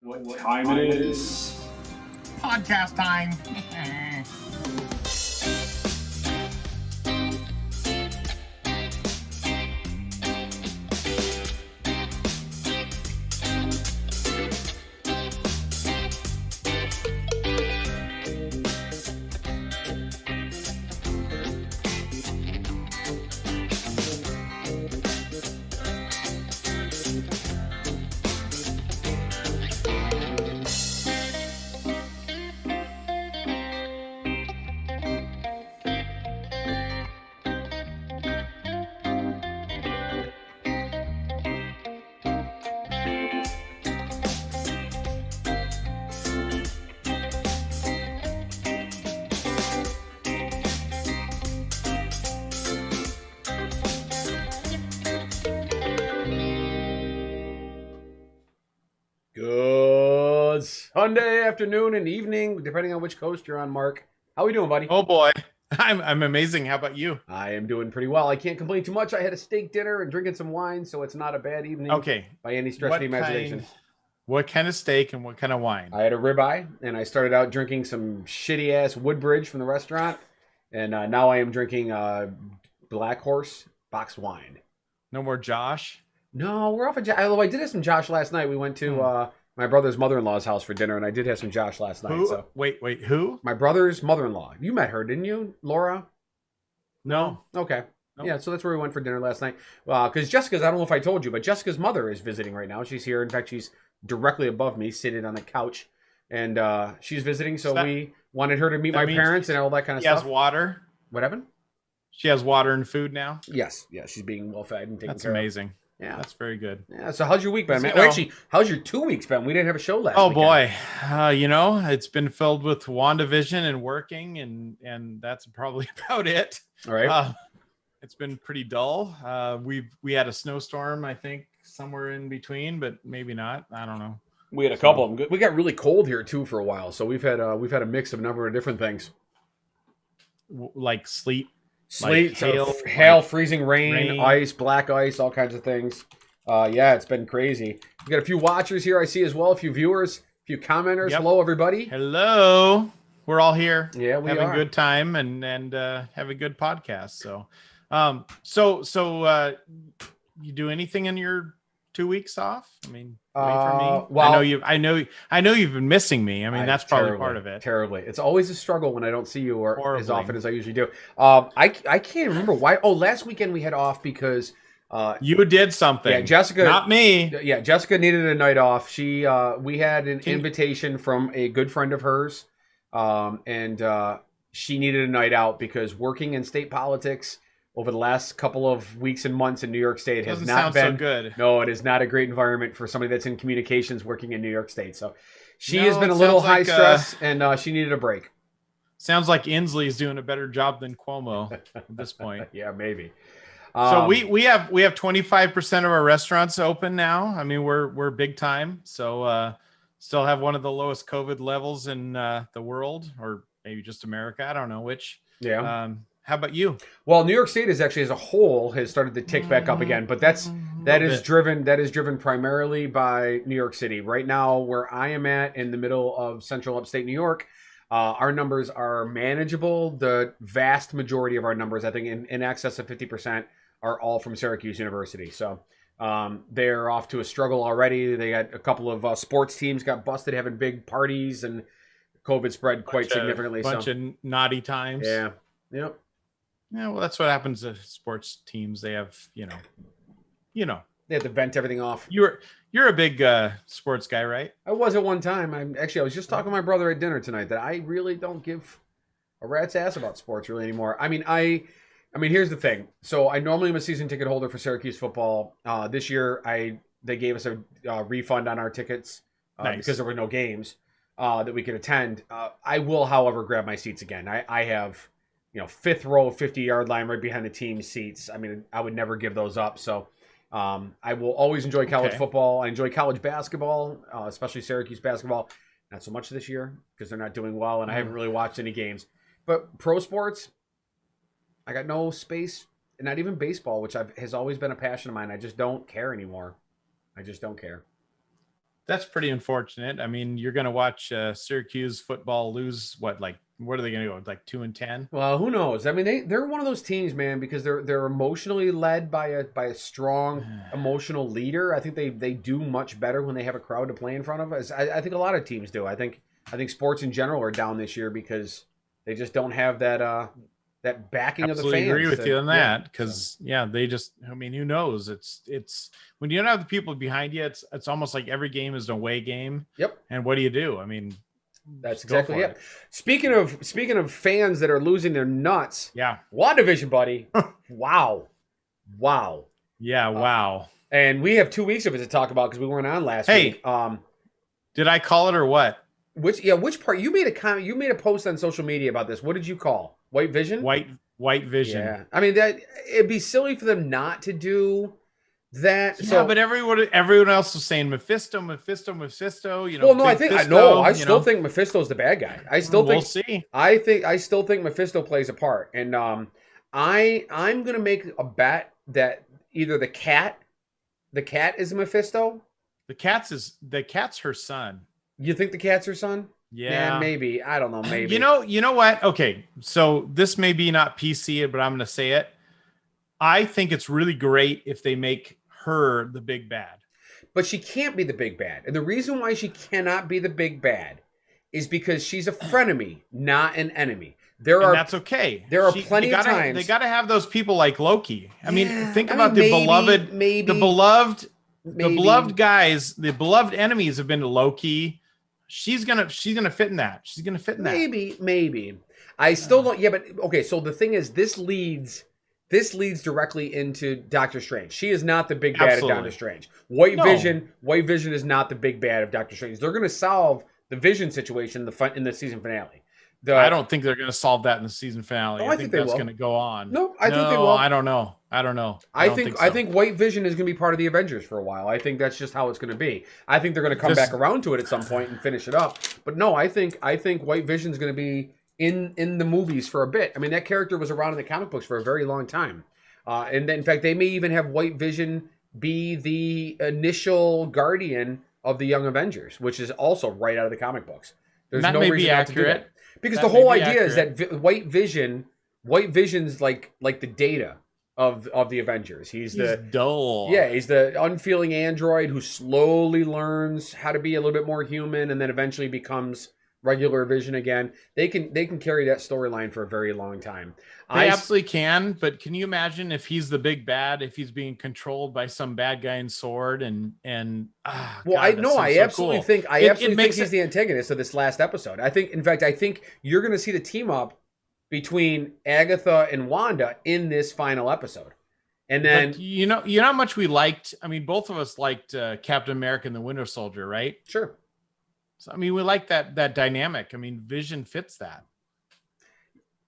What time it is? Podcast time. Good Sunday afternoon and evening, depending on which coast you're on, Mark. How we doing, buddy? Oh boy, I'm amazing. How about you? I am doing pretty well. I can't complain too much. I had a steak dinner and drinking some wine, so it's not a bad evening. Okay. By any stretch of the imagination. What kind of steak and what kind of wine? I had a ribeye, and I started out drinking some shitty ass Woodbridge from the restaurant, and now I am drinking Black Horse boxed wine. No more Josh? No, we're off of Josh. Although I did have some Josh last night. We went to my brother's mother-in-law's house for dinner, and I did have some Josh last night. Who? So. Wait, who? My brother's mother-in-law. You met her, didn't you, Laura? No. Okay. Nope. Yeah, so that's where we went for dinner last night. Because Jessica's, I don't know if I told you, but Jessica's mother is visiting right now. She's here. In fact, she's directly above me, sitting on the couch. And she's visiting, so we wanted her to meet my parents and all that kind of stuff. She has water? What happened? She has water and food now? Yes. Yeah, she's being well-fed and taken That's care amazing. of. Yeah. That's very good. Yeah, so how's your week been, man? You know, Actually, how's your 2 weeks been? We didn't have a show last Oh, weekend. boy. It's been filled with WandaVision and working, and that's probably about it. All right. It's been pretty dull. We had a snowstorm, I think, somewhere in between, but maybe not. I don't know. We had a couple of them. We got really cold here, too, for a while. So we've had a mix of a number of different things. Like sleet. Sleet, like hail, freezing rain, ice, black ice, all kinds of things. Yeah, it's been crazy. We got a few watchers here I see as well, a few viewers, a few commenters. Yep. Hello, everybody. Hello. We're all here. Yeah, we having are. a good time and have a good podcast. So, you do anything in your 2 weeks off? I mean, wait for me. Well, I know you've been missing me. I mean, that's probably terribly, part of it. Terribly. It's always a struggle when I don't see you or Horribly. as often as I usually do. I can't remember why. Oh, last weekend we had off because You did something. yeah, Jessica, not me. Yeah, Jessica needed a night off. We had an invitation from a good friend of hers, and she needed a night out because working in state politics over the last couple of weeks and months in New York State has Doesn't not sound been so good. No, it is not a great environment for somebody that's in communications working in New York State. So she No, has been it a little sounds high like, stress, and she needed a break. Sounds like Inslee's doing a better job than Cuomo at this point. Yeah, maybe. So we have 25% of our restaurants open now. I mean, we're big time. So still have one of the lowest COVID levels in the world, or maybe just America. I don't know which. Yeah. How about you? Well, New York State is actually as a whole has started to tick back up again, but that is driven primarily by New York City. Right now, where I am at in the middle of central upstate New York, our numbers are manageable. The vast majority of our numbers, I think in excess of 50%, are all from Syracuse University. So they're off to a struggle already. They got a couple of sports teams got busted having big parties, and COVID spread quite significantly. Bunch of naughty times. Yeah. Yep. Yeah, well, that's what happens to sports teams. They have, you know. They have to vent everything off. You're a big sports guy, right? I was at one time. I was just talking to my brother at dinner tonight that I really don't give a rat's ass about sports really anymore. I mean, here's the thing. So I normally am a season ticket holder for Syracuse football. This year, they gave us a refund on our tickets Nice. because there were no games that we could attend. I will, however, grab my seats again. I have, fifth row, 50-yard line right behind the team seats. I mean, I would never give those up. So I will always enjoy college football. I enjoy college basketball, especially Syracuse basketball. Not so much this year because they're not doing well, and I haven't really watched any games. But pro sports, I got no space, and not even baseball, which has always been a passion of mine. I just don't care anymore. I just don't care. That's pretty unfortunate. I mean, you're going to watch Syracuse football lose what are they going to go like 2-10? Well, who knows? I mean, they're one of those teams, man, because they're emotionally led by a strong emotional leader. I think they do much better when they have a crowd to play in front of. As I think a lot of teams do. I think sports in general are down this year because they just don't have that backing Absolutely of the fans. agree with you on that because they just. I mean, who knows? It's when you don't have the people behind you. It's almost like every game is an away game. Yep. And what do you do? I mean. That's exactly it. Speaking of fans that are losing their nuts, yeah, WandaVision, buddy, wow. Yeah, wow. And we have 2 weeks of it to talk about because we weren't on last week. Did I call it or what? Which part? You made a comment. You made a post on social media about this. What did you call White Vision? White Vision. Yeah, I mean that it'd be silly for them not to do that. Yeah, but everyone else was saying Mephisto. You know. Well, no, I still think Mephisto's the bad guy. We'll see. I still think Mephisto plays a part, and I'm gonna make a bet that either the cat is Mephisto. The cat's her son. You think the cat's her son? Yeah, maybe. I don't know. Maybe. You know what? Okay, so this may be not PC, but I'm gonna say it. I think it's really great if they make her the big bad. But she can't be the big bad. And the reason why she cannot be the big bad is because she's a frenemy, not an enemy. That's okay. There are plenty of times. They got to have those people like Loki. I mean, think about the beloved guys, the beloved enemies have been to Loki. She's gonna fit in that. She's gonna fit in that. Maybe. I still don't. Yeah, but okay. So the thing is, this leads directly into Doctor Strange. She is not the big bad of Doctor Strange. White Vision is not the big bad of Doctor Strange. They're going to solve the Vision situation in the season finale. I don't think they're going to solve that in the season finale. I think that's going to go on. No, I think they will. I don't know. I think White Vision is going to be part of the Avengers for a while. I think that's just how it's going to be. I think they're going to come back around to it at some point and finish it up. But no, I think White Vision is going to be in the movies for a bit. I mean, that character was around in the comic books for a very long time. And then, in fact, they may even have White Vision be the initial guardian of the Young Avengers, which is also right out of the comic books. There's no reason not to do that. Because the whole idea is that White Vision's like the Data of the Avengers. He's dull. Yeah, he's the unfeeling android who slowly learns how to be a little bit more human and then eventually becomes regular Vision again. They can carry that storyline for a very long time. They absolutely can, but can you imagine if he's the big bad, if he's being controlled by some bad guy in Sword I absolutely think he's the antagonist of this last episode. I think you're going to see the team up between Agatha and Wanda in this final episode. And then you know how much we liked. I mean, both of us liked Captain America and the Winter Soldier, right? Sure. So, I mean, we like that dynamic. I mean, Vision fits that.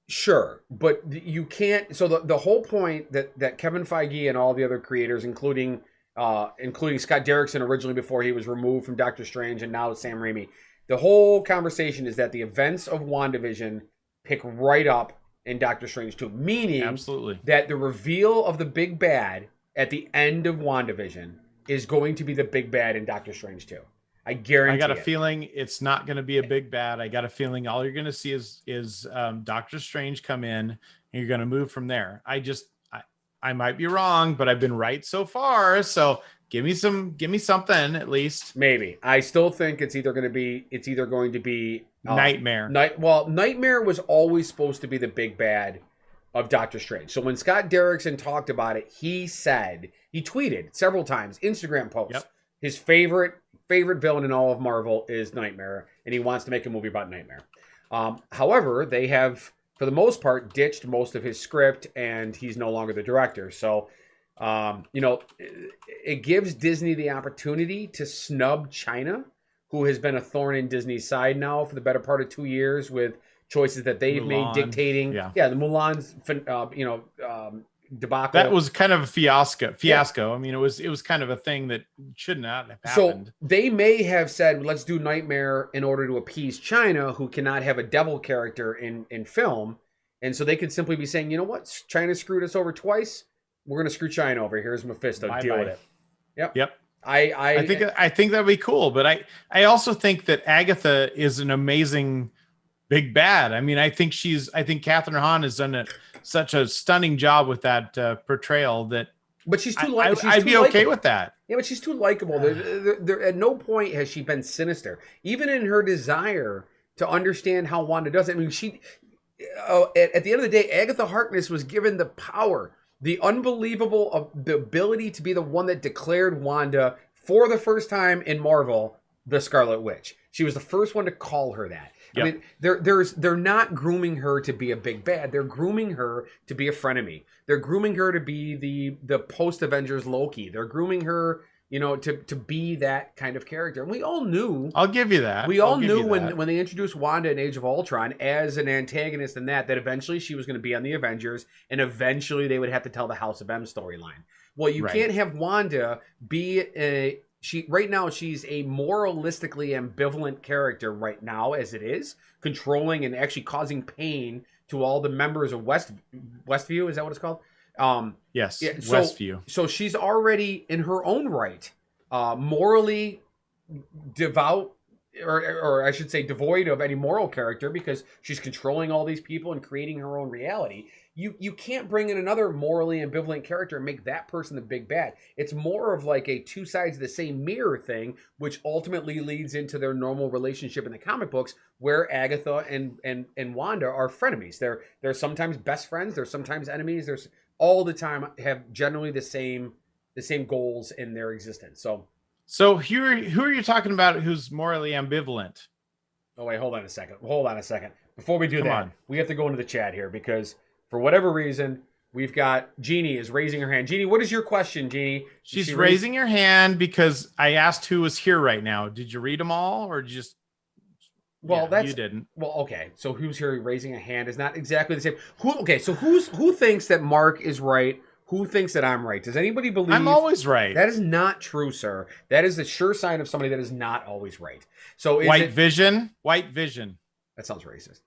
Sure, but you can't. So the whole point that Kevin Feige and all the other creators, including Scott Derrickson originally before he was removed from Doctor Strange, and now Sam Raimi, the whole conversation is that the events of WandaVision pick right up in Doctor Strange 2, meaning absolutely that the reveal of the big bad at the end of WandaVision is going to be the big bad in Doctor Strange 2. I guarantee. I got a feeling it's not going to be a big bad. I got a feeling all you're going to see is Doctor Strange come in, and you're going to move from there. I might be wrong, but I've been right so far. So give me something at least. Maybe. I still think it's either going to be Nightmare. Nightmare was always supposed to be the big bad of Doctor Strange. So when Scott Derrickson talked about it, he tweeted several times, Instagram posts. Yep. His favorite villain in all of Marvel is Nightmare, and he wants to make a movie about Nightmare. However, they have, for the most part, ditched most of his script, and he's no longer the director. So, it gives Disney the opportunity to snub China, who has been a thorn in Disney's side now for the better part of 2 years with choices that they've made dictating. The Mulan's, debacle. That was kind of a fiasco. Yeah. I mean, it was kind of a thing that should not have happened. So they may have said, let's do Nightmare in order to appease China, who cannot have a devil character in film. And so they could simply be saying, you know what? China screwed us over twice. We're going to screw China over. Here's Mephisto. Deal with it. Yep. I think that'd be cool. But I also think that Agatha is an amazing big bad. I mean, I think Catherine Hahn has done such a stunning job with that portrayal that. But she's too I'd be okay with that. Yeah, but she's too likable. There, at no point has she been sinister, even in her desire to understand how Wanda does it. I mean, at the end of the day, Agatha Harkness was given the power, the the ability to be the one that declared Wanda for the first time in Marvel the Scarlet Witch. She was the first one to call her that. Yep. I mean, they're not grooming her to be a big bad. They're grooming her to be a frenemy. They're grooming her to be the post Avengers Loki. They're grooming her, to be that kind of character. And we all knew. I'll give you that. We all knew when they introduced Wanda in Age of Ultron as an antagonist in that eventually she was going to be on the Avengers, and eventually they would have to tell the House of M storyline. Well, you can't have Wanda be right now she's a moralistically ambivalent character right now as it is, controlling and actually causing pain to all the members of Westview. Is that what it's called? Yes, yeah, Westview. So she's already in her own right, morally devout, or I should say devoid of any moral character, because she's controlling all these people and creating her own reality. You can't bring in another morally ambivalent character and make that person the big bad. It's more of like a two sides of the same mirror thing, which ultimately leads into their normal relationship in the comic books, where Agatha and Wanda are frenemies. They're sometimes best friends. They're sometimes enemies. There's all the time have generally the same goals in their existence. So who are you talking about who's morally ambivalent? Oh wait, hold on a second. Before we do that, we have to go into the chat here because for whatever reason, we've got Jeannie is raising her hand. Jeannie, what is your question, Jeannie? She's raising her hand because I asked who was here right now. Did you read them all, or just? Well, you didn't. Well, okay. So who's here raising a hand is not exactly the same. Who thinks that Mark is right? Who thinks that I'm right? Does anybody believe I'm always right? That is not true, sir. That is the sure sign of somebody that is not always right. So White vision. That sounds racist.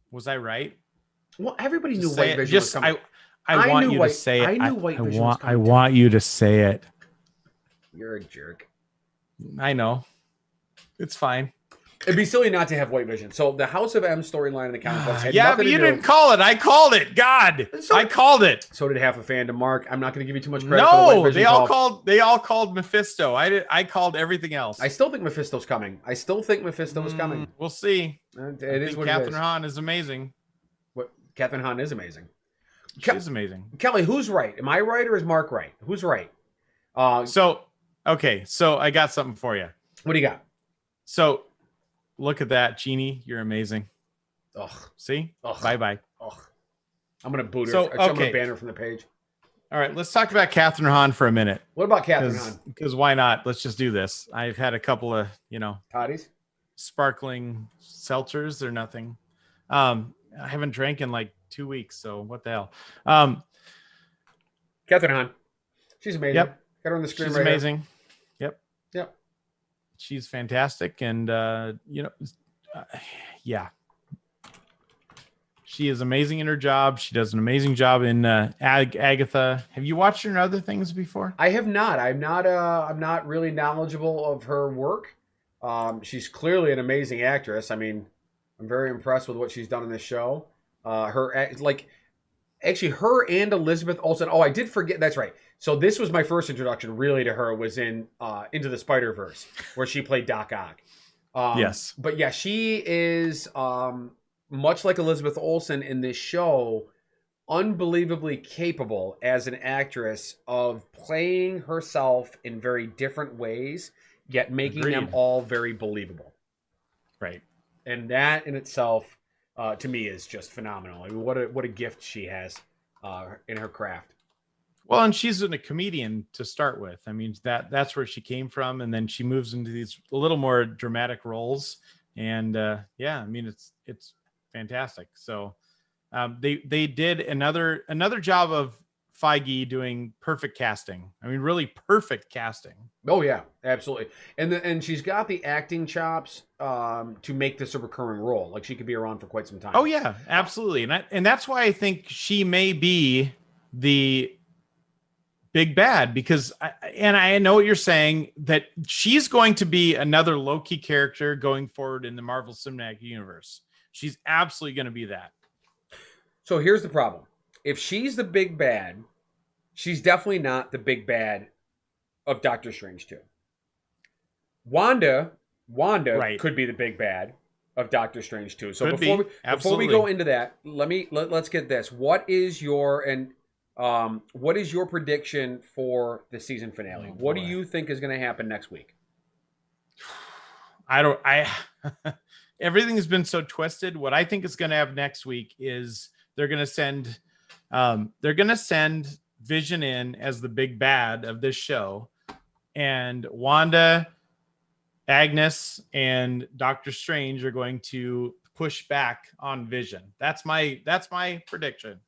Was I right? Well, everybody knew White Vision was coming. I want you to say it. I knew White Vision was coming. I want you to say it. You're a jerk. I know. It's fine. It'd be silly not to have White Vision. So the House of M storyline in the comic books had but you didn't call it. I called it. God, I called it. So did half a fandom. Mark, I'm not going to give you too much credit. No, they all called Mephisto. I called everything else. I still think Mephisto's coming. Coming. We'll see. It is what Catherine Hahn is amazing. Catherine Hahn is amazing. She's amazing. Kelly, who's right? Am I right or is Mark right? Who's right? So I got something for you. What do you got? So look at that, Jeannie. You're amazing. Ugh. See? Ugh. Bye. Ugh. I'm going to boot her. So, I'm going to ban her from the page. All right, let's talk about Catherine Hahn for a minute. What about Catherine Hahn? Because why not? Let's just do this. I've had a couple of, Toddies? Sparkling seltzers. They're nothing. I haven't drank in like 2 weeks, so what the hell? Catherine Hahn. She's amazing. Yep. Got her on the screen. She's right amazing. Here. Yep. She's fantastic, and yeah. She is amazing in her job. She does an amazing job in Agatha. Have you watched her in other things before? I have not. I'm not really knowledgeable of her work. She's clearly an amazing actress. I mean, I'm very impressed with what she's done in this show. Her and Elizabeth Olsen. Oh, I did forget. That's right. So this was my first introduction really to her was in Into the Spider-Verse, where she played Doc Ock. Yes. But yeah, she is much like Elizabeth Olsen in this show, unbelievably capable as an actress of playing herself in very different ways, yet making them all very believable. Right. And that in itself, to me, is just phenomenal. I mean, what a gift she has in her craft. Well, and she's a comedian to start with. I mean, that's where she came from, and then she moves into these a little more dramatic roles. And yeah, I mean, it's fantastic. So they did another job of Feige doing perfect casting. I mean, really perfect casting. Oh yeah, absolutely. And she's got the acting chops to make this a recurring role. Like she could be around for quite some time. Oh yeah, absolutely. And that's why I think she may be the big bad, because I know what you're saying, that she's going to be another Loki character going forward in the Marvel Cinematic Universe. She's absolutely going to be that. So here's the problem. If she's the big bad, she's definitely not the big bad of Doctor Strange 2. Wanda Right. could be the big bad of Doctor Strange 2. So Could before be. we Absolutely. go into that, let's get this. What is your prediction for the season finale? Oh, What do boy. you think is going to happen next week? Everything has been so twisted. What I think is going to happen next week is they're going to send Vision in as the big bad of this show, and Wanda, Agnes, and Doctor Strange are going to push back on Vision. That's my prediction.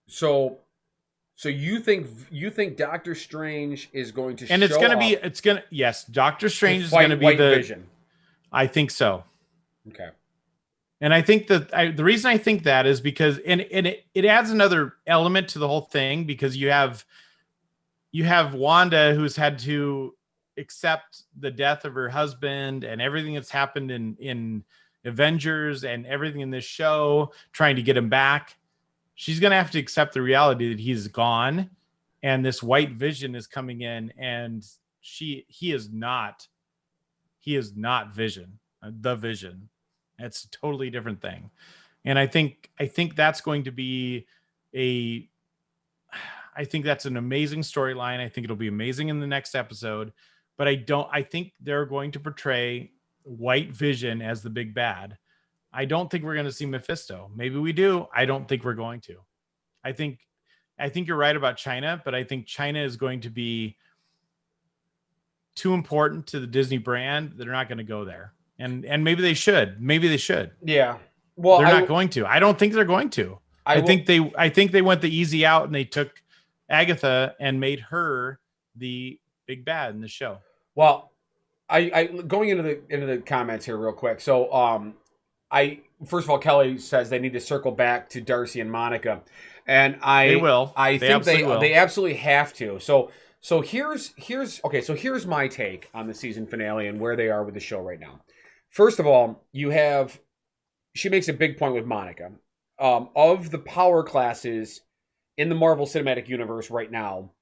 So you think Doctor Strange is going to And yes, Doctor Strange is going to be White the Vision. I think so. Okay. And I think that the reason I think that is because it adds another element to the whole thing, because you have Wanda, who's had to accept the death of her husband and everything that's happened in Avengers and everything in this show, trying to get him back. She's going to have to accept the reality that he's gone, and this White Vision is coming in, and he is not Vision, the Vision. It's a totally different thing. And I think that's going to be I think that's an amazing storyline. I think it'll be amazing in the next episode, but I think they're going to portray White Vision as the big bad. I don't think we're going to see Mephisto. Maybe we do. I don't think we're going to. I think you're right about China, but I think China is going to be too important to the Disney brand. They're not going to go there. And maybe they should. Yeah. Well, they're not going to. I don't think they're going to. I think they went the easy out, and they took Agatha and made her the big bad in the show. Well, I going into the comments here real quick. So first of all, Kelly says they need to circle back to Darcy and Monica, and they will. I think will. They absolutely have to. So here's here's my take on the season finale and where they are with the show right now. First of all, she makes a big point with Monica. Of the power classes in the Marvel Cinematic Universe right now,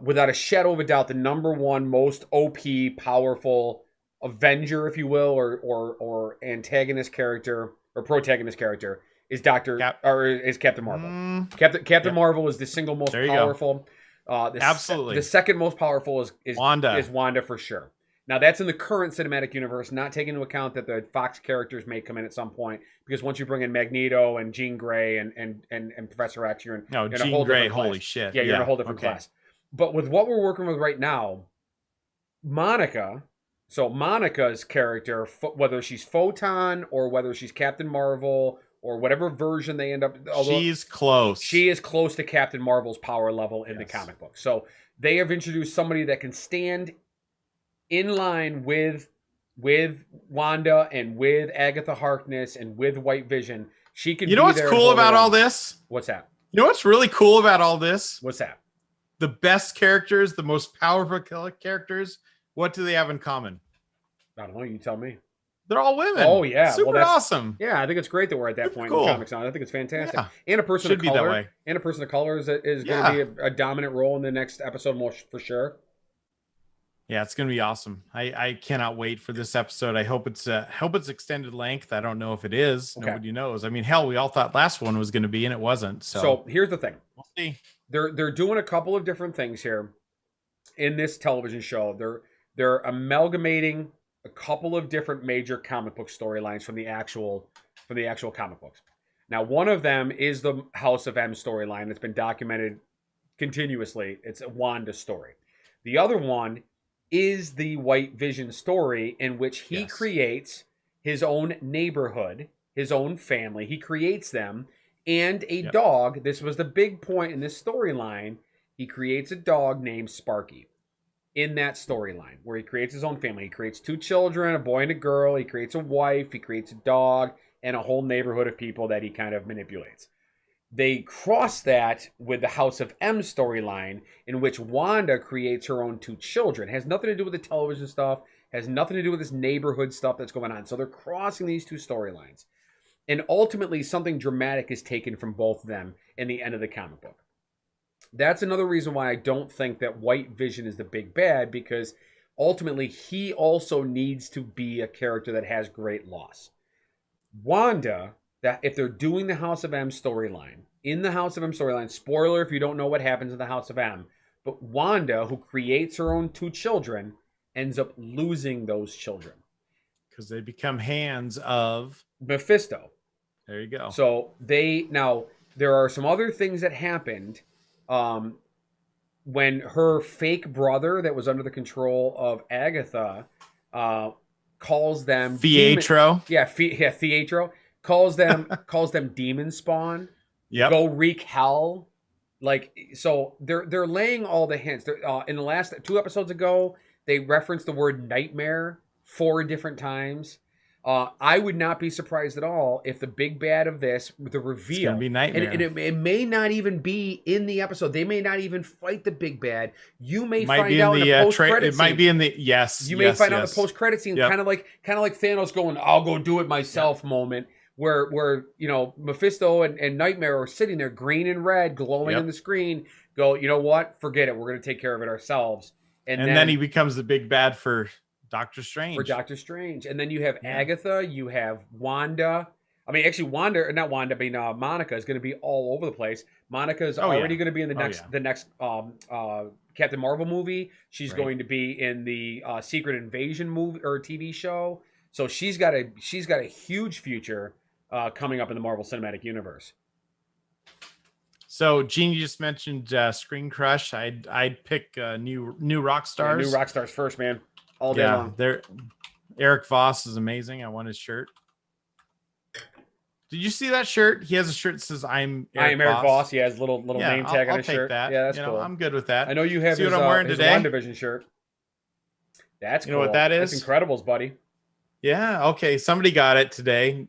without a shadow of a doubt, the number one most OP, powerful Avenger, if you will, or antagonist character or protagonist character is Captain Marvel. Captain Marvel is the single most powerful. Absolutely. The second most powerful is Wanda. Is Wanda for sure. Now that's in the current cinematic universe, not taking into account that the Fox characters may come in at some point, because once you bring in Magneto and Jean Grey and Professor X, you're in a whole Grey, different class. holy shit. Yeah, you're in a whole different class. But with what we're working with right now, Monica. So Monica's character, whether she's Photon or whether she's Captain Marvel or whatever version they end up, she's close. She is close to Captain Marvel's power level in the comic book. So they have introduced somebody that can stand in line with Wanda and with Agatha Harkness and with White Vision. She can. You know what's cool about all this? What's that? You know what's really cool about all this? What's that? The best characters, the most powerful characters. What do they have in common? I don't know. You tell me. They're all women. Oh yeah, super awesome. Yeah, I think it's great that we're at that point in the comics now. I think it's fantastic. Yeah. And a person of color. That way. And a person of color is going to be a dominant role in the next episode, for sure. Yeah, it's going to be awesome. I cannot wait for this episode. I hope it's extended length. I don't know if it is. Okay. Nobody knows. I mean, hell, we all thought last one was going to be, and it wasn't. So here's the thing. We'll see. They're doing a couple of different things here in this television show. They're amalgamating a couple of different major comic book storylines from the actual comic books. Now, one of them is the House of M storyline that's been documented continuously. It's a Wanda story. The other one is the White Vision story, in which he creates his own neighborhood, his own family. He creates them, and a dog. This was the big point in this storyline. He creates a dog named Sparky in that storyline, where he creates his own family. He creates 2 children, a boy and a girl. He creates a wife. He creates a dog and a whole neighborhood of people that he kind of manipulates. They cross that with the House of M storyline, in which Wanda creates her own two children. It has nothing to do with the television stuff, has nothing to do with this neighborhood stuff that's going on. So they're crossing these two storylines. And ultimately, something dramatic is taken from both of them in the end of the comic book. That's another reason why I don't think that White Vision is the big bad, because ultimately he also needs to be a character that has great loss. Wanda, that if they're doing the House of M storyline, in the House of M storyline, spoiler if you don't know what happens in the House of M, but Wanda, who creates her own two children, ends up losing those children. Because they become hands of Mephisto. There you go. So there are some other things that happened when her fake brother that was under the control of Agatha calls them Pietro. Pietro calls them demon spawn. Yep. Go wreak hell. Like, so they're laying all the hints. In the last 2 episodes ago, they referenced the word nightmare 4 different times. I would not be surprised at all if the big bad of this, the reveal, it's gonna be Nightmare. and it may not even be in the episode. They may not even fight the big bad. You may find out in the post credit It might be in the You may find out in the post credit scene, kind of like Thanos going, "I'll go do it myself" moment. Where Mephisto and Nightmare are sitting there, green and red, glowing in the screen. Go, you know what? Forget it. We're going to take care of it ourselves. And then he becomes the big bad for Doctor Strange. And then you have Agatha. You have Wanda. I mean, actually, Monica is going to be all over the place. Monica is already going to be in the next Captain Marvel movie. She's going to be in the Secret Invasion movie or TV show. So she's got a huge future coming up in the Marvel Cinematic Universe. So, Gene, you just mentioned Screen Crush. I'd pick new rock stars. New rock stars first, man. All day long. Eric Voss is amazing. I want his shirt. Did you see that shirt? He has a shirt that says "I'm Eric Voss." He has little name tag on his shirt. That. Yeah, that's cool. I'm good with that. I know you have what I'm wearing today? WandaVision shirt. That's cool. You know what that is? That's Incredibles, buddy. Yeah. Okay. Somebody got it today.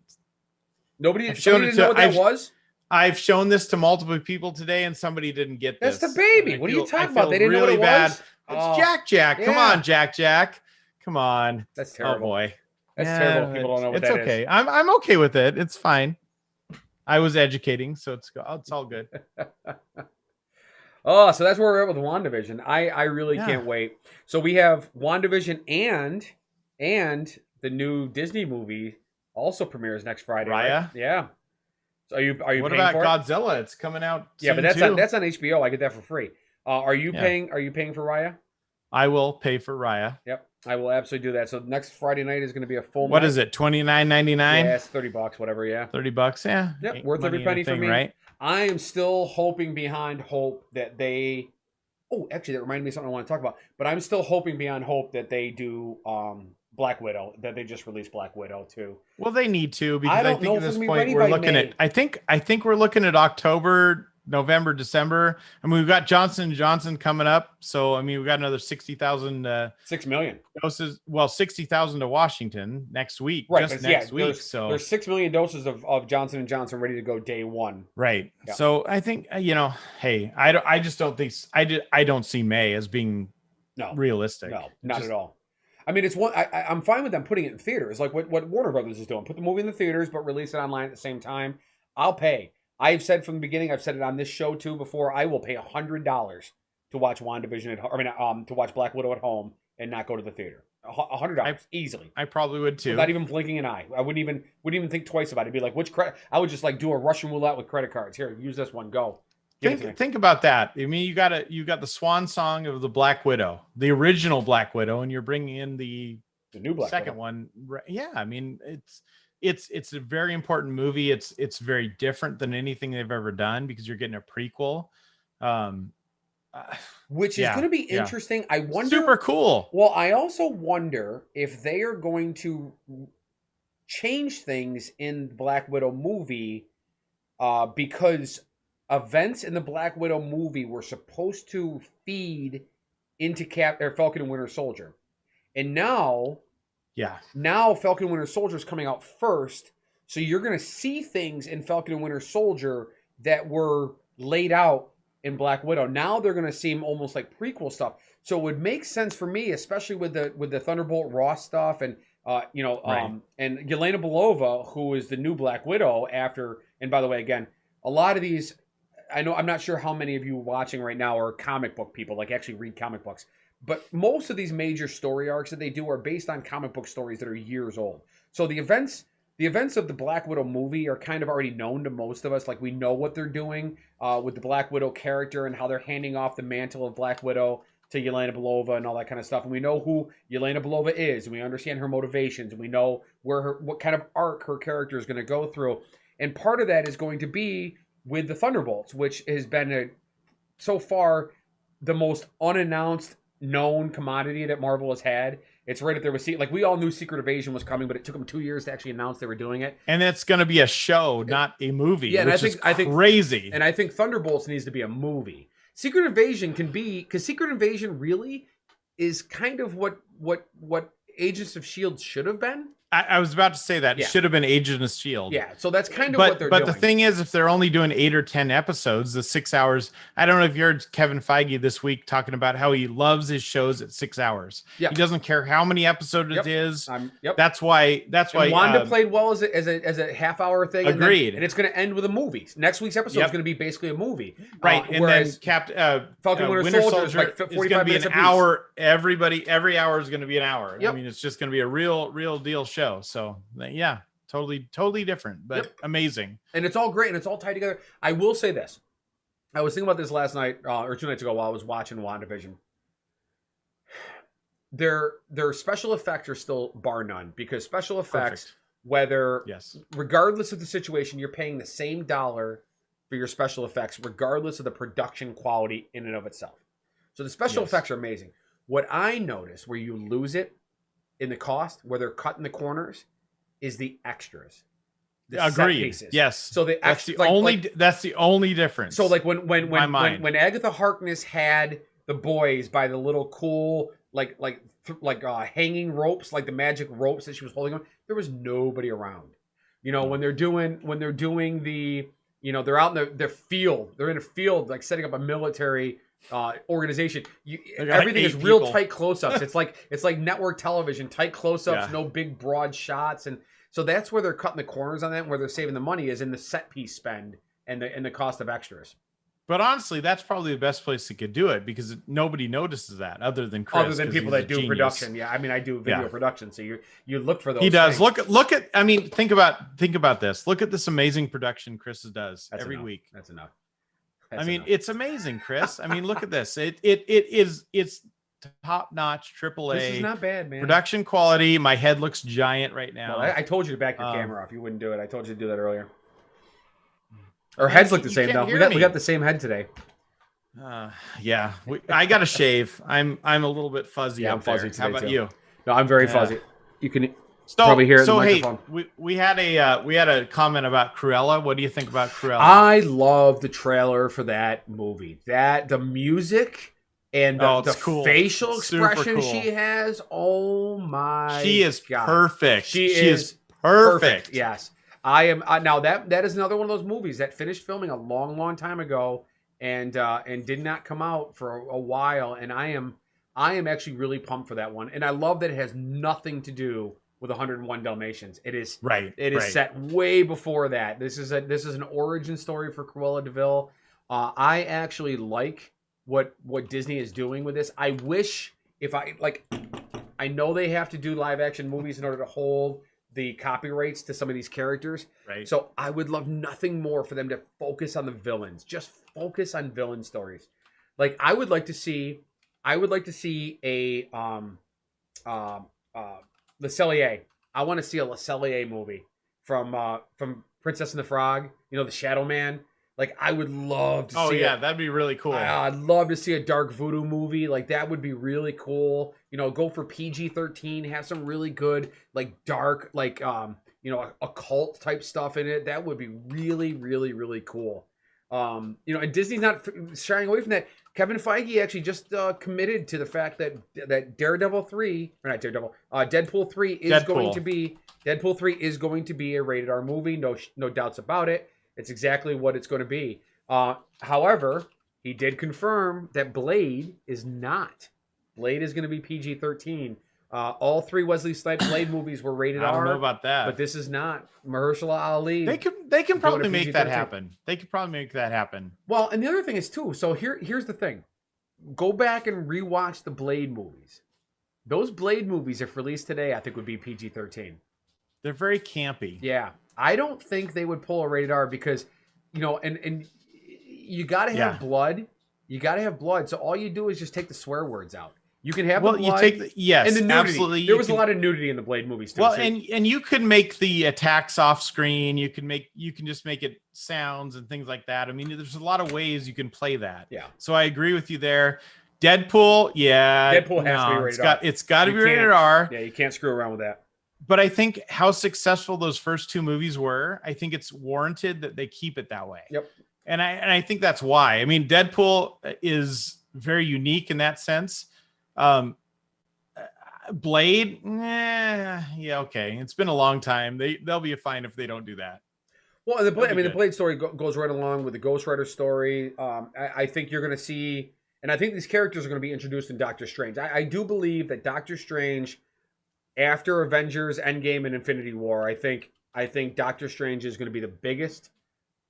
Somebody didn't know what that was? I've shown this to multiple people today, and somebody didn't get this. That's the baby. What are you talking about? They didn't know what it was? It's Jack. Come on, Jack. Come on. That's terrible. Oh boy. That's terrible. People don't know what that is. It's okay. I'm okay with it. It's fine. I was educating, so it's all good. Oh, so that's where we're at with WandaVision. I really can't wait. So we have WandaVision and the new Disney movie also premieres next Friday. Raya? Right? Yeah. So are you What paying about for it? Godzilla? It's coming out. Yeah, but soon, that's on HBO. I get that for free. Are you paying for Raya? I will pay for Raya. Yep, I will absolutely do that. So next Friday night is going to be a full. What night. is it? $29.99. Yeah, it's $30, whatever. Yeah, $30. Yeah. Yep, worth every penny for me. Right? I am still hoping behind hope that they. Oh, actually, that reminded me of something I want to talk about. But I'm still hoping beyond hope that they do Black Widow. That they just released Black Widow too. Well, they need to, because I think at this point we're looking at. I think we're looking at October, November, December. I mean, we've got Johnson & Johnson coming up. So, I mean, we've got another 60,000 6 million doses. Well, 60,000 to Washington next week. Right. Just next week. So there's 6 million doses of Johnson & Johnson ready to go day one. Right. Yeah. So I think, hey, I just don't think, I don't see May as being realistic. No, not at all. I mean, it's one. I'm fine with them putting it in theaters, like what Warner Brothers is doing. Put the movie in the theaters, but release it online at the same time. I'll pay. I've said from the beginning. I've said it on this show too before. I will pay $100 to watch WandaVision at home. I mean, to watch Black Widow at home and not go to the theater. $100 easily. I probably would too. Without even blinking an eye. I wouldn't even think twice about it. It'd be like, which credit? I would just like do a Russian roulette with credit cards. Here, use this one. Go. Think about that. I mean, you got the swan song of the Black Widow, the original Black Widow, and you're bringing in the new Black second Widow. one. Yeah, I mean, it's a very important movie. It's very different than anything they've ever done, because you're getting a prequel, which is going to be interesting. I wonder. Super cool. Well, I also wonder if they are going to change things in the Black Widow movie, because events in the Black Widow movie were supposed to feed into Falcon and Winter Soldier, and now Falcon and Winter Soldier is coming out first, so you're going to see things in Falcon and Winter Soldier that were laid out in Black Widow. Now they're going to seem almost like prequel stuff. So it would make sense for me, especially with the Thunderbolt Ross stuff and and Yelena Belova, who is the new Black Widow after. And by the way, again, a lot of these, I'm not sure how many of you watching right now are comic book people, like actually read comic books. But most of these major story arcs that they do are based on comic book stories that are years old. So the events of the Black Widow movie are kind of already known to most of us. Like, we know what they're doing with the Black Widow character and how they're handing off the mantle of Black Widow to Yelena Belova and all that kind of stuff. And we know who Yelena Belova is, and we understand her motivations, and we know what kind of arc her character is going to go through. And part of that is going to be with the Thunderbolts, which has been so far the most unannounced known commodity that Marvel has had. It's right up there with like, we all knew Secret Invasion was coming, but it took them 2 years to actually announce they were doing it. And it's going to be a show, not a movie. Yeah, which I think crazy. And I think Thunderbolts needs to be a movie. Secret Invasion can be, because Secret Invasion really is kind of what Agents of S.H.I.E.L.D. should have been. I was about to say that. Yeah. It should have been Agent of S.H.I.E.L.D. Yeah, so that's kind of what they're doing. But the thing is, if they're only doing 8 or 10 episodes, the 6 hours, I don't know if you heard Kevin Feige this week talking about how he loves his shows at 6 hours. Yeah. He doesn't care how many episodes it is. Yep. That's why Wanda played well as a half-hour thing. Agreed. And it's going to end with a movie. Next week's episode is going to be basically a movie. Right. And then Falcon Winter Soldier is like 45 is going to be minutes an apiece. hour. Every hour is going to be an hour. Yep. I mean, it's just going to be a real deal show. So yeah, totally different, but amazing. And it's all great, and it's all tied together. I will say this. I was thinking about this last night, or 2 nights ago, while I was watching WandaVision. Their special effects are still bar none, because special effects, regardless of the situation, you're paying the same dollar for your special effects, regardless of the production quality in and of itself. So the special effects are amazing. What I notice where you lose it in the cost, where they're cutting the corners, is the extras. Agreed. Yes. So that's the only difference. So like when Agatha Harkness had the boys by the little cool hanging ropes, like the magic ropes that she was holding on, there was nobody around. When they're doing the, they're out in their field. They're in a field, like setting up a military organization. Everything is real tight close-ups. It's like network television, tight close-ups, no big broad shots. And so that's where they're cutting the corners on that, and where they're saving the money is in the set piece spend and the cost of extras. But honestly, that's probably the best place they could do it, because nobody notices that other than Chris. Other than people that do production. Yeah, I mean, I do video production, so you look for those. He does. Things. Look at. I mean, think about this. Look at this amazing production Chris does every week. That's enough. It's amazing, Chris. I mean, look at this. It's top-notch AAA. This is not bad, man. Production quality. My head looks giant right now. Well, I told you to back your camera off. You wouldn't do it. I told you to do that earlier. Our heads look the same though. We got the same head today. Yeah. I got to shave. I'm a little bit fuzzy. Yeah, I'm fuzzy today. How about too. you? No, I'm very fuzzy. You can probably hear it in the microphone. Hey, we had a comment about Cruella. What do you think about Cruella? I love the trailer for that movie. The music and the cool. facial expression she has. Oh my! She is God. Perfect. She is perfect. Yes, I am. Now that is another one of those movies that finished filming a long time ago and did not come out for a while. And I am actually really pumped for that one. And I love that it has nothing to do with 101 Dalmatians. It is set way before that. This is an origin story for Cruella de Vil. I actually like what Disney is doing with this. I wish I know they have to do live action movies in order to hold the copyrights to some of these characters. Right. So I would love nothing more for them to focus on the villains. Just focus on villain stories. Like I would like to see a Le Cellier. I want to see a Le Cellier movie from Princess and the Frog. The Shadow Man. Like I would love to see. Oh yeah, that'd be really cool. I'd love to see a dark voodoo movie. Like that would be really cool. Go for PG-13. Have some really good dark occult type stuff in it. That would be really cool. And Disney's not shying away from that. Kevin Feige actually just committed to the fact that Deadpool 3 is going to be a rated R movie. No doubts about it. It's exactly what it's going to be. However, he did confirm that Blade is not. Blade is going to be PG-13. All 3 Wesley Snipes Blade movies were rated R. I don't know about that, but this is not. Mahershala Ali. They can probably make that happen. They could probably make that happen. Well, and the other thing is too. So here's the thing. Go back and rewatch the Blade movies. Those Blade movies, if released today, I think would be PG-13. They're very campy. Yeah, I don't think they would pull a rated R because, and you got to have blood. You got to have blood. So all you do is just take the swear words out. You can have the blood, you take and the nudity. Absolutely. There was a lot of nudity in the Blade movies too. Well, and you could make the attacks off screen. You can just make it sounds and things like that. I mean, there's a lot of ways you can play that. Yeah. So I agree with you there. Deadpool, Deadpool has to be rated R. It's got to be rated R. Yeah, you can't screw around with that. But I think how successful those first 2 movies were, I think it's warranted that they keep it that way. Yep. And I think that's why. I mean, Deadpool is very unique in that sense. Blade, yeah, okay. It's been a long time. They'll be fine if they don't do that. Well, the Blade story goes right along with the Ghost Rider story. I think you're going to see, and I think these characters are going to be introduced in Doctor Strange. I do believe that Doctor Strange, after Avengers, Endgame, and Infinity War, I think Doctor Strange is going to be the biggest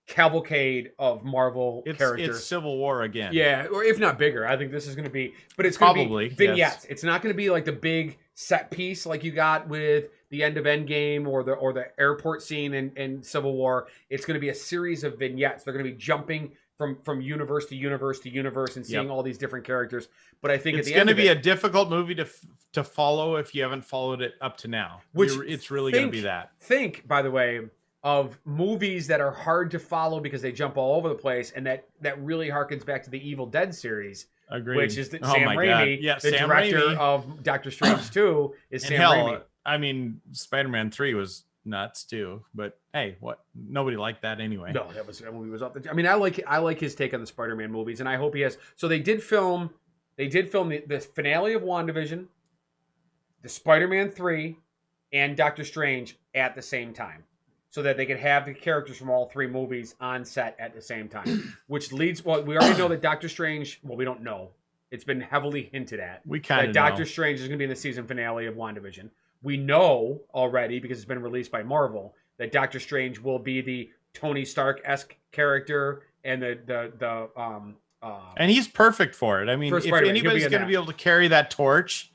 cavalcade of Marvel characters. It's Civil War again. Yeah, or if not bigger. I think this is going to be, but it's going to be vignettes. Yes. It's not going to be like the big set piece like you got with the end of Endgame or the airport scene in Civil War. It's going to be a series of vignettes. They're going to be jumping from universe to universe to universe and seeing all these different characters. But I think it's going to be a difficult movie to follow if you haven't followed it up to now. It's really going to be that. Think, by the way, of movies that are hard to follow because they jump all over the place, and that really harkens back to the Evil Dead series. Agreed. Which is Sam Raimi, the Sam director Raimi. of Doctor Strange 2 is Sam Raimi. I mean, Spider-Man 3 was nuts too, but hey, what? Nobody liked that anyway. No, that movie was off the. I mean, I like his take on the Spider-Man movies, and I hope he has. So they did film the finale of WandaVision, the Spider-Man 3, and Doctor Strange at the same time, so that they could have the characters from all 3 movies on set at the same time. Which leads, well, we already know that Doctor Strange, well, we don't know. It's been heavily hinted at. We kind of know. Doctor Strange is going to be in the season finale of WandaVision. We know already, because it's been released by Marvel, that Doctor Strange will be the Tony Stark-esque character and and he's perfect for it. I mean, if anybody's going to be able to carry that torch,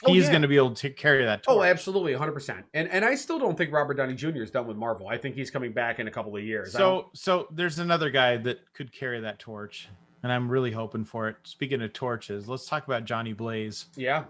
he's going to be able to carry that torch. Oh, absolutely, 100%. And I still don't think Robert Downey Jr. is done with Marvel. I think he's coming back in a couple of years. So there's another guy that could carry that torch, and I'm really hoping for it. Speaking of torches, let's talk about Johnny Blaze. Yeah.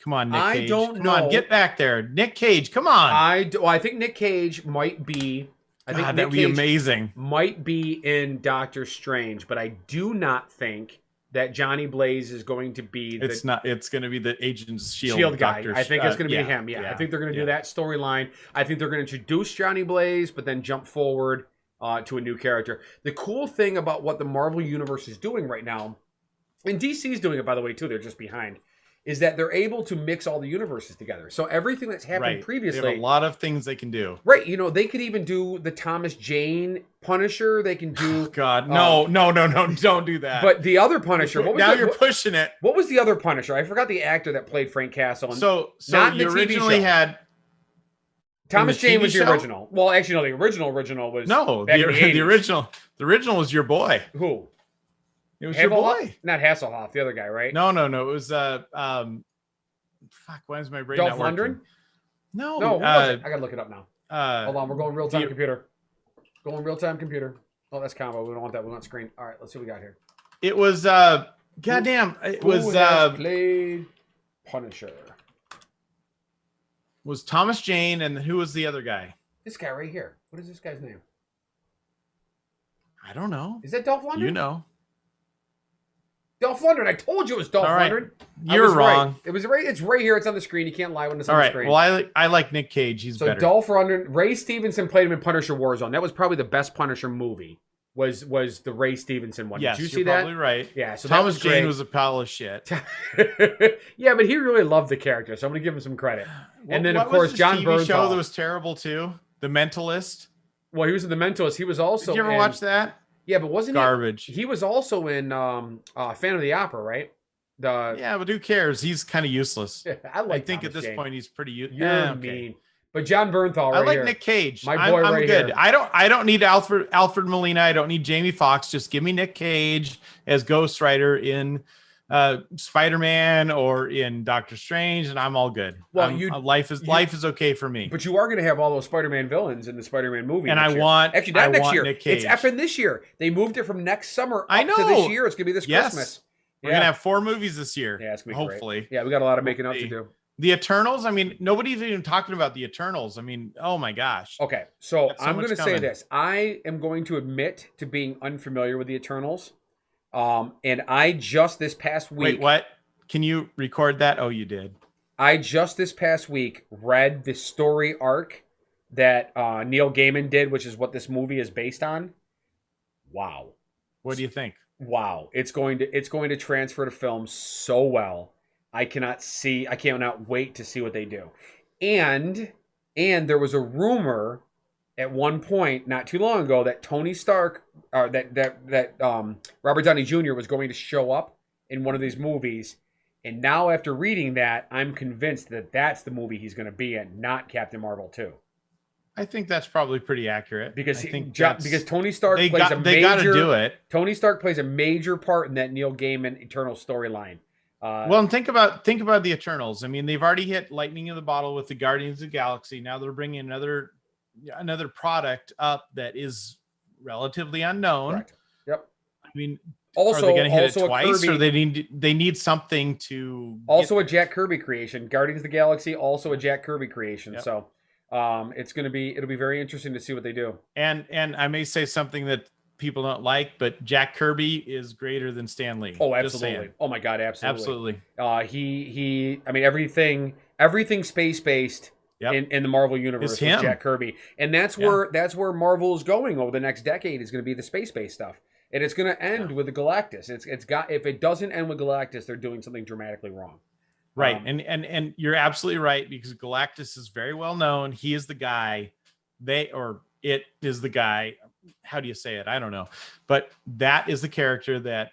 Come on, Nick Cage. Come on, get back there. Nick Cage, come on. I think Nick Cage might be... that'd be amazing. Might be in Doctor Strange, but I do not think that Johnny Blaze is going to be it's going to be the Agents Shield guy. I think it's going to be him. Yeah, I think they're going to do that storyline. I think they're going to introduce Johnny Blaze, but then jump forward to a new character. The cool thing about what the Marvel Universe is doing right now, and DC's doing it, by the way, too, they're just behind, is that they're able to mix all the universes together. So everything that's happened previously... They have a lot of things they can do. Right. They could even do the Thomas Jane Punisher. They can do... Oh, God, no, don't do that. But the other Punisher... You're pushing it. What was the other Punisher? I forgot the actor that played Frank Castle. So you originally had... Thomas Jane was the original. Well, actually, no, the original was... No, back in the 80s. The original was your boy. Who? It was your boy. Not Hasselhoff, the other guy, right? No. It was fuck, why is my brain Dolph not working? Lundgren? No. Who was it? I gotta look it up now. Hold on, we're going real-time computer. Oh, that's combo. We don't want that. We want screen. All right, let's see what we got here. It was goddamn. It was played Punisher. Was Thomas Jane, and who was the other guy? This guy right here. What is this guy's name? I don't know. Is that Dolph Lundgren? You know. Dolph Lundgren. I told you it was Dolph Lundgren. You're wrong. Right. It was right. It's right here. It's on the screen. You can't lie when it's on the screen. Well, I like Nick Cage. He's better. So Dolph Lundgren. Ray Stevenson played him in Punisher Warzone. That was probably the best Punisher movie. Was the Ray Stevenson one? Yes, did you see that? Probably right. Yeah. So Thomas Jane was a pile of shit. Yeah, but he really loved the character, so I'm gonna give him some credit. And then of course John Bernthal. Show that was terrible too. The Mentalist. Well, he was in The Mentalist. He was also Did you ever in, watch that? Yeah, but wasn't Garbage. he was also in Phantom of the Opera, right? The Yeah, but who cares? He's kind of useless. I like I think Thomas at this Jane. point he's pretty useless. You're mean. But John Bernthal, I right like here. Nick Cage. My boy I'm right good. here. I don't need Alfred Molina. I don't need Jamie Foxx. Just give me Nick Cage as Ghost Rider in Spider-Man or in Doctor Strange, and I'm all good. Well, life is okay for me. But you are going to have all those Spider-Man villains in the Spider-Man movie. And next I year. want actually not I next want year. Nick Cage. It's effing this year. They moved it from next summer I up know. to this year. It's going to be this Yes. Christmas. We're gonna have 4 movies this year. Yeah, it's going to be hopefully. Great. Yeah, we got a lot of making up to do. The Eternals. I mean, nobody's even talking about the Eternals. I mean, oh my gosh. Okay, so Got so I'm much going to say coming. this. I am going to admit to being unfamiliar with the Eternals. And I just this past week. Wait, what? Can you record that? Oh, you did. I just this past week read the story arc that Neil Gaiman did, which is what this movie is based on. Wow. What do you think? Wow. It's going to transfer to film so well. I cannot wait to see what they do. And there was a rumor at one point not too long ago that Tony Stark or that Robert Downey Jr. was going to show up in one of these movies. And now after reading that, I'm convinced that that's the movie he's going to be in, not Captain Marvel 2. I think that's probably pretty accurate. Because I think because Tony Stark they plays got to do it. Tony Stark plays a major part in that Neil Gaiman Eternal storyline. Well, and think about the Eternals. I mean, they've already hit lightning in the bottle with the Guardians of the Galaxy. Now they're bringing another product up that is relatively unknown. Correct. Yep. I mean, also, are they going to hit it also twice, Kirby, or they need something to? Also, a Jack Kirby creation. Guardians of the Galaxy, also a Jack Kirby creation. Yep. So, it'll be very interesting to see what they do. And I may say something that people don't like, but Jack Kirby is greater than Stan Lee. Oh, absolutely. Oh my God, Absolutely. I mean, everything space based in the Marvel universe is Jack Kirby, and that's where Marvel is going over the next decade is going to be the space based stuff, and it's going to end with the Galactus. If it doesn't end with Galactus, they're doing something dramatically wrong. Right, and you're absolutely right, because Galactus is very well known. He is the guy. It is the guy. How do you say it? I don't know, but that is the character that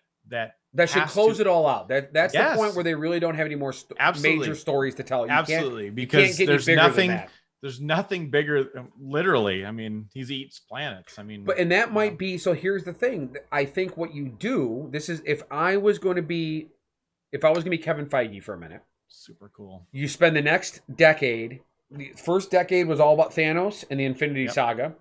should close it all out. That's Yes. the point where they really don't have any more major stories to tell. Absolutely, because there's nothing bigger. Literally, I mean, he eats planets. I mean, and that might be. So here's the thing. I think what you do. This is if I was going to be Kevin Feige for a minute. Super cool. You spend the next decade. The first decade was all about Thanos and the Infinity Saga.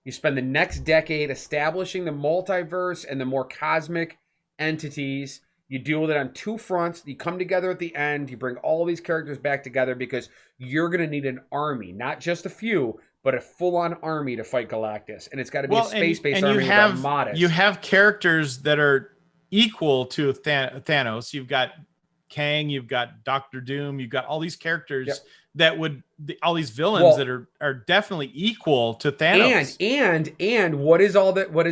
You spend the next decade establishing the multiverse and the more cosmic entities. You deal with it on 2 fronts. You come together at the end. You bring all these characters back together because you're going to need an army, not just a few, but a full-on army to fight Galactus. And it's got to be a space-based army with Armadas. You have characters that are equal to Thanos. You've got Kang, you've got Doctor Doom, you've got all these characters that all these villains that are definitely equal to Thanos. And what is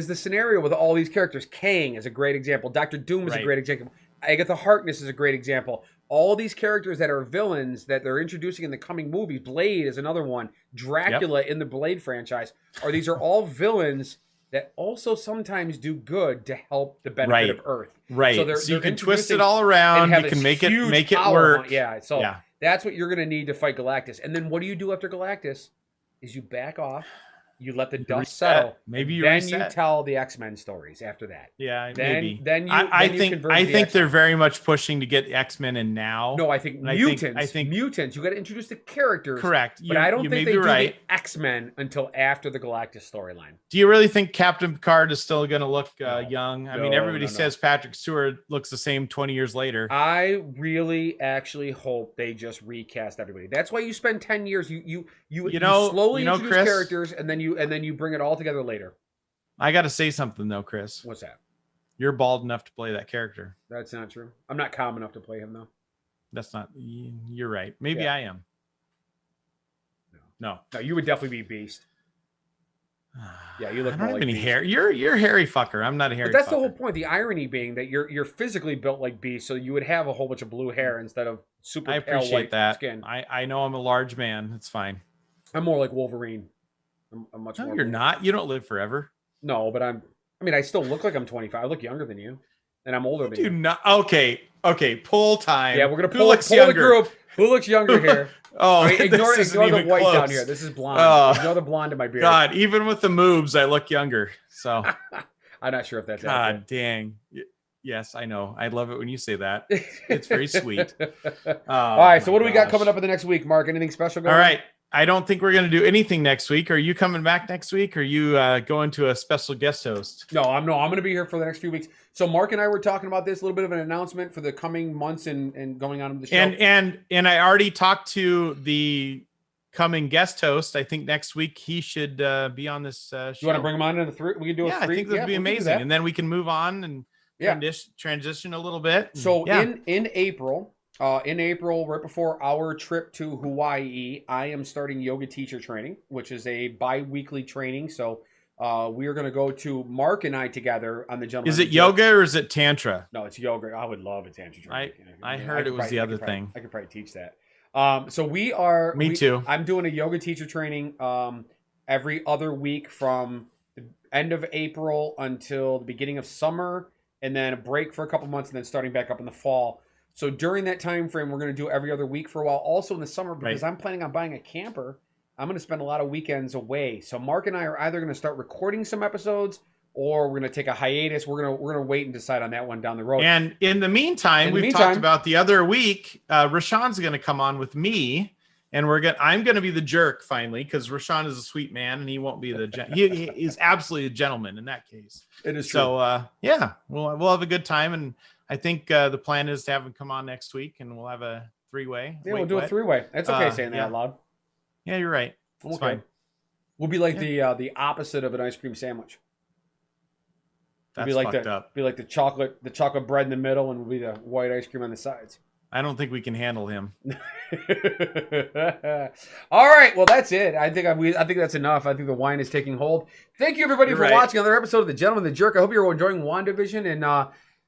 the scenario with all these characters? Kang is a great example. Doctor Doom is a great example. Agatha Harkness is a great example. All these characters that are villains that they're introducing in the coming movies. Blade is another one. Dracula in the Blade franchise. These are all villains that also sometimes do good to help the benefit of Earth. Right. So you can twist it all around. You can make it work. That's what you're going to need to fight Galactus. And then what do you do after Galactus? Is you back off. You let the dust settle. Maybe you then you tell the X-Men stories after that. Yeah, maybe. I think they're very much pushing to get X-Men in now. No, I think mutants. I think mutants. You got to introduce the characters. Correct. But I don't think they do the X-Men until after the Galactus storyline. Do you really think Captain Picard is still going to look young? I mean, everybody says Patrick Stewart looks the same 20 years later. I really actually hope they just recast everybody. That's why you spend 10 years. You slowly introduce Chris, characters and then you bring it all together later. I got to say something though, Chris. What's that? You're bald enough to play that character. That's not true. I'm not calm enough to play him though. That's not. You're right. Maybe I am. No, you would definitely be Beast. Yeah, you look. I don't more have like any Beast. hair. You're a hairy fucker. I'm not a hairy. But that's fucker. the whole point. The irony being that you're physically built like Beast, so you would have a whole bunch of blue hair instead of super I pale appreciate white that. skin. I know I'm a large man. It's fine. I'm more like Wolverine. I'm much No, more. you're not. You don't live forever. No, but I mean, I still look like I'm 25. I look younger than you, and I'm older than Do you. not. Okay. Poll time. Yeah, we're gonna Who pull looks the younger? group. Who looks younger here? Oh, I mean, ignore this isn't the even white down close. here. This is blonde. Oh. Ignore the blonde in my beard. God, even with the moves, I look younger. So, I'm not sure if that's God dang. Yes, I know. I love it when you say that. It's very sweet. All right, so my what do we got gosh. coming up in the next week, Mark? Anything special going All on? right. I don't think we're going to do anything next week. Are you coming back next week? Or are you going to a special guest host? No, I'm going to be here for the next few weeks. So Mark and I were talking about this, a little bit of an announcement for the coming months and going on in the show. And I already talked to the coming guest host. I think next week he should be on this show. You want to bring him on in the three? We can do Yeah, a three. I think this would be we can do amazing. that. And then we can move on and Yeah. transition a little bit. So yeah. in April, right before our trip to Hawaii, I am starting yoga teacher training, which is a bi-weekly training. So we are going to go to Mark and I together on the Gentleman. Is it yoga or is it tantra? No, it's yoga. I would love a tantra training. I heard it was the other thing. I could probably teach that. So we are. Me too. I'm doing a yoga teacher training every other week from the end of April until the beginning of summer, and then a break for a couple months, and then starting back up in the fall. So during that time frame, we're going to do every other week for a while. Also in the summer, because I'm planning on buying a camper, I'm going to spend a lot of weekends away. So Mark and I are either going to start recording some episodes, or we're going to take a hiatus. We're going to wait and decide on that one down the road. And in the meantime, we've talked about the other week. Rashawn's going to come on with me, and I'm going to be the jerk finally, because Rashawn is a sweet man, and he won't be he is absolutely a gentleman in that case. It is true. So yeah, we'll have a good time, and I think the plan is to have him come on next week, and we'll have a three-way. Yeah, we'll do a three-way. That's okay saying that out loud. Yeah, you're right. Okay. Fine. We'll be like the opposite of an ice cream sandwich. That's be like fucked up. Be like the chocolate bread in the middle, and we'll be the white ice cream on the sides. I don't think we can handle him. All right, well that's it. I think that's enough. I think the wine is taking hold. Thank you everybody for watching another episode of The Gentleman, the Jerk. I hope you're enjoying WandaVision, and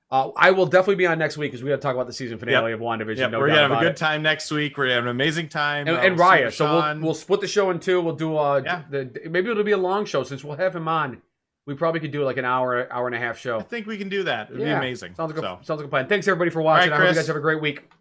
I will definitely be on next week because we got to talk about the season finale of WandaVision. Yep, we're gonna have a good time next week. We're gonna have an amazing time. And Raya. So we'll split the show in two. We'll do maybe it'll be a long show since we'll have him on. We probably could do like an hour and a half show. I think we can do that. It'd be amazing. Sounds like a good plan. Thanks everybody for watching. I hope you guys have a great week.